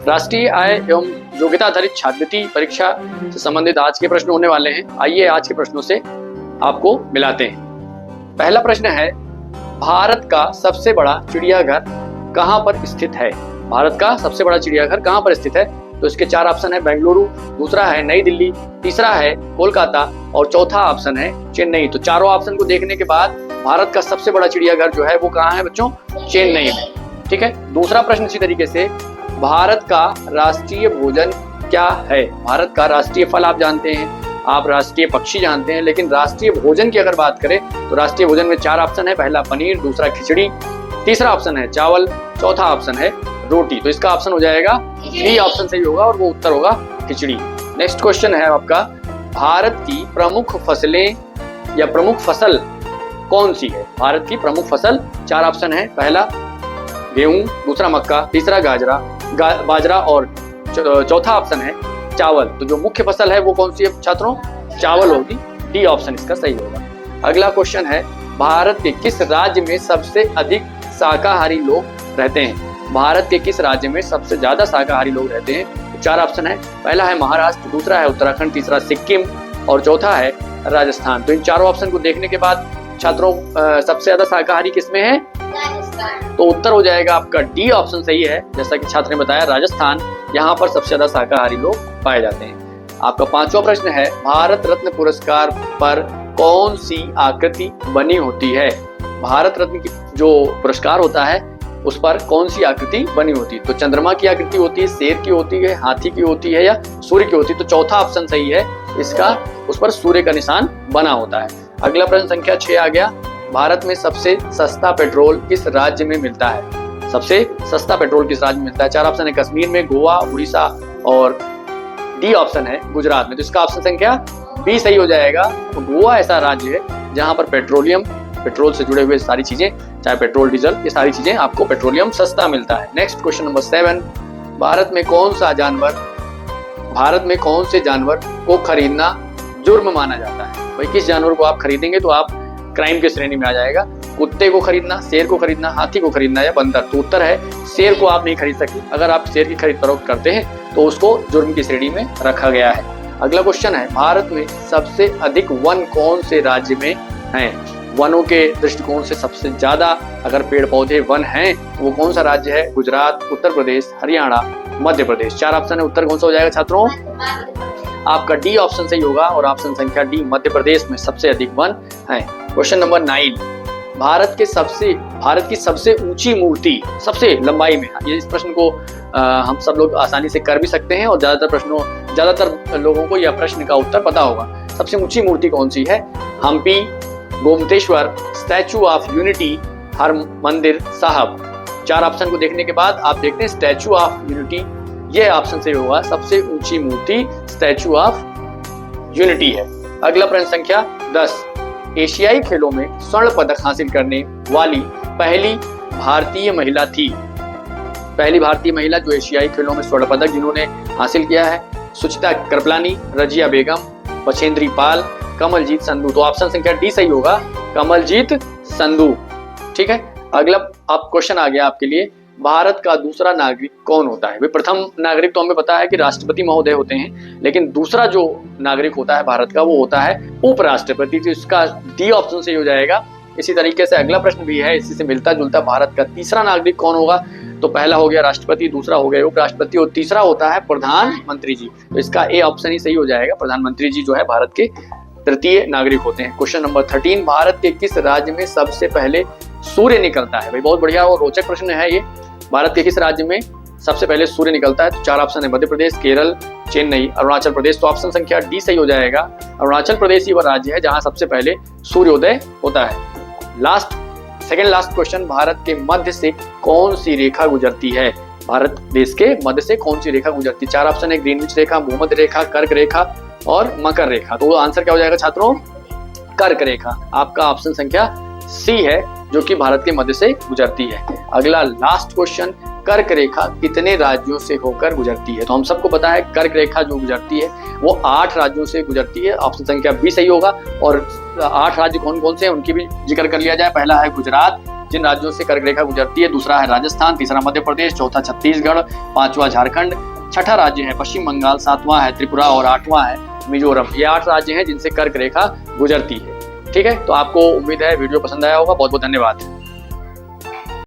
राष्ट्रीय आय एवं योग्यता आधारित छात्रवृत्ति परीक्षा से संबंधित आज के प्रश्न होने वाले हैं। आइए आज के प्रश्नों से आपको मिलाते हैं। पहला प्रश्न है, भारत का सबसे बड़ा चिड़ियाघर कहाँ पर स्थित है? भारत का सबसे बड़ा चिड़ियाघर कहाँ पर स्थित है? तो इसके 4 ऑप्शन है, बेंगलुरु, दूसरा है नई दिल्ली, तीसरा है कोलकाता और चौथा ऑप्शन है चेन्नई। तो चारों ऑप्शन को देखने के बाद भारत का सबसे बड़ा चिड़ियाघर जो है वो कहाँ है बच्चों? चेन्नई में। ठीक है। दूसरा प्रश्न इसी तरीके से, भारत का राष्ट्रीय भोजन क्या है? भारत का राष्ट्रीय फल आप जानते हैं, आप राष्ट्रीय पक्षी जानते हैं, लेकिन राष्ट्रीय भोजन की अगर बात करें तो राष्ट्रीय भोजन में 4 ऑप्शन है। पहला पनीर, दूसरा खिचड़ी, तीसरा ऑप्शन है चावल, चौथा ऑप्शन है रोटी। तो इसका ऑप्शन हो जाएगा डी ऑप्शन सही होगा और वो उत्तर होगा खिचड़ी। नेक्स्ट क्वेश्चन है आपका, भारत की प्रमुख फसलें या प्रमुख फसल कौन सी है? भारत की प्रमुख फसल 4 ऑप्शन है। पहला गेहूं, दूसरा मक्का, तीसरा बाजरा और चौथा ऑप्शन है चावल। तो जो मुख्य फसल है वो कौन सी है छात्रों? चावल होगी। डी ऑप्शन इसका सही होगा। अगला क्वेश्चन है, भारत के किस राज्य में सबसे अधिक शाकाहारी लोग रहते हैं? भारत के किस राज्य में सबसे ज्यादा शाकाहारी लोग रहते हैं? तो 4 ऑप्शन है। पहला है महाराष्ट्र, दूसरा है उत्तराखंड, तीसरा सिक्किम और चौथा है राजस्थान। तो इन चारों ऑप्शन को देखने के बाद छात्रों सबसे ज्यादा शाकाहारी किसमें है? राजस्थान। तो उत्तर हो जाएगा आपका डी ऑप्शन सही है। जैसा कि छात्र ने बताया, राजस्थान, यहाँ पर सबसे ज्यादा शाकाहारी लोग पाए जाते हैं। आपका 5वां प्रश्न है, भारत रत्न पुरस्कार पर कौन सी आकृति बनी होती है? भारत रत्न की जो पुरस्कार होता है उस पर कौन सी आकृति बनी होती है? तो चंद्रमा की आकृति होती है, शेर की होती है, हाथी की होती है या सूर्य की होती है? तो चौथा ऑप्शन सही है इसका, उस पर सूर्य का निशान बना होता है। अगला प्रश्न संख्या 6 आ गया, भारत में सबसे सस्ता पेट्रोल किस राज्य में मिलता है? सबसे सस्ता पेट्रोल किस राज्य में मिलता है? 4 ऑप्शन है, कश्मीर में, गोवा, उड़ीसा और डी ऑप्शन है गुजरात में। तो इसका ऑप्शन संख्या बी सही हो जाएगा। तो गोवा ऐसा राज्य है जहां पर पेट्रोल से जुड़े हुए सारी चीजें, चाहे पेट्रोल, डीजल, ये सारी चीजें आपको पेट्रोलियम सस्ता मिलता है। नेक्स्ट क्वेश्चन नंबर 7, भारत में कौन से जानवर को खरीदना जुर्म माना जाता है? भाई किस जानवर को आप खरीदेंगे तो आप क्राइम की श्रेणी में आ जाएगा? कुत्ते को खरीदना, शेर को खरीदना, हाथी को खरीदना या बंदर? तो उत्तर है शेर को आप नहीं खरीद सकते। अगर आप शेर की खरीद फरोख्त करते हैं तो उसको जुर्म की श्रेणी में रखा गया है। अगला क्वेश्चन है, भारत में सबसे अधिक वन कौन से राज्य में हैं? वनों के दृष्टिकोण से सबसे ज्यादा अगर पेड़ पौधे वन हैं तो वो कौन सा राज्य है? गुजरात, उत्तर प्रदेश, हरियाणा, मध्य प्रदेश। 4 ऑप्शन है, उत्तर कौन सा हो जाएगा छात्रों? आपका डी ऑप्शन सही होगा और ऑप्शन संख्या डी, मध्य प्रदेश में सबसे अधिक वन है। क्वेश्चन नंबर 9, भारत की सबसे ऊंची मूर्ति, सबसे लंबाई में, ये इस प्रश्न को हम सब लोग आसानी से कर भी सकते हैं और ज्यादातर लोगों को यह प्रश्न का उत्तर पता होगा। सबसे ऊंची मूर्ति कौन सी है? Hampi, Gomateshwara, statue of unity, Harmandir Sahib. 4 option को देखने के बाद आप देखते हैं स्टैचू ऑफ यूनिटी, यह ऑप्शन सही होगा। सबसे ऊंची मूर्ति स्टैचू ऑफ यूनिटी है। अगला प्रश्न संख्या 10, एशियाई खेलों में स्वर्ण पदक हासिल करने वाली पहली भारतीय महिला थी? पहली भारतीय महिला जो एशियाई खेलों में स्वर्ण पदक जिन्होंने हासिल किया है, सुचिता कृपलानी, रजिया बेगम, बछेंद्री पाल, कमलजीत संधू। तो ऑप्शन संख्या डी सही होगा, कमलजीत संधू। ठीक है। अगला आप क्वेश्चन आ गया आपके लिए, भारत का दूसरा नागरिक कौन होता है? प्रथम नागरिक तो हमें पता है कि राष्ट्रपति महोदय होते हैं, लेकिन दूसरा जो नागरिक होता है भारत का वो होता है उपराष्ट्रपति। तो इसका डी ऑप्शन सही हो जाएगा। इसी तरीके से अगला प्रश्न भी है इसी से मिलता जुलता, भारत का तीसरा नागरिक कौन होगा? तो पहला हो गया राष्ट्रपति, दूसरा हो गया उपराष्ट्रपति और तीसरा होता है प्रधानमंत्री जी। तो इसका ए ऑप्शन ही सही हो जाएगा। प्रधानमंत्री जी जो है भारत के तृतीय नागरिक होते हैं। क्वेश्चन नंबर 13, भारत के किस राज्य में सबसे पहले सूर्य निकलता है? भाई बहुत बढ़िया और रोचक प्रश्न है ये। भारत के किस राज्य में सबसे पहले सूर्य निकलता है? तो 4 ऑप्शन है, मध्य प्रदेश, केरल, चेन्नई, अरुणाचल प्रदेश। तो ऑप्शन संख्या डी सही हो जाएगा। अरुणाचल प्रदेश ही वह राज्य है जहां सबसे पहले सूर्योदय होता है। सेकंड लास्ट क्वेश्चन, भारत के मध्य से कौन सी रेखा गुजरती है? भारत देश के मध्य से कौन सी रेखा गुजरती है? 4 ऑप्शन है, ग्रीनविच रेखा, भूमध्य रेखा, कर्क रेखा और मकर रेखा। तो आंसर क्या हो जाएगा छात्रों? कर्क रेखा। आपका ऑप्शन संख्या सी है जो कि भारत के मध्य से गुजरती है। अगला लास्ट क्वेश्चन, कर्क रेखा कितने राज्यों से होकर गुजरती है? तो हम सबको पता है कर्क रेखा जो गुजरती है वो 8 राज्यों से गुजरती है। ऑप्शन संख्या बी सही होगा। और 8 राज्य कौन कौन से हैं उनकी भी जिक्र कर लिया जाए। पहला है गुजरात, जिन राज्यों से कर्क रेखा गुजरती है, दूसरा है राजस्थान, तीसरा मध्य प्रदेश, चौथा छत्तीसगढ़, पांचवा झारखंड, छठा राज्य है पश्चिम बंगाल, सातवां है त्रिपुरा और आठवां है मिजोरम। ये 8 राज्य हैं जिनसे कर्क रेखा गुजरती है। ठीक है, तो आपको उम्मीद है वीडियो पसंद आया होगा। बहुत बहुत धन्यवाद।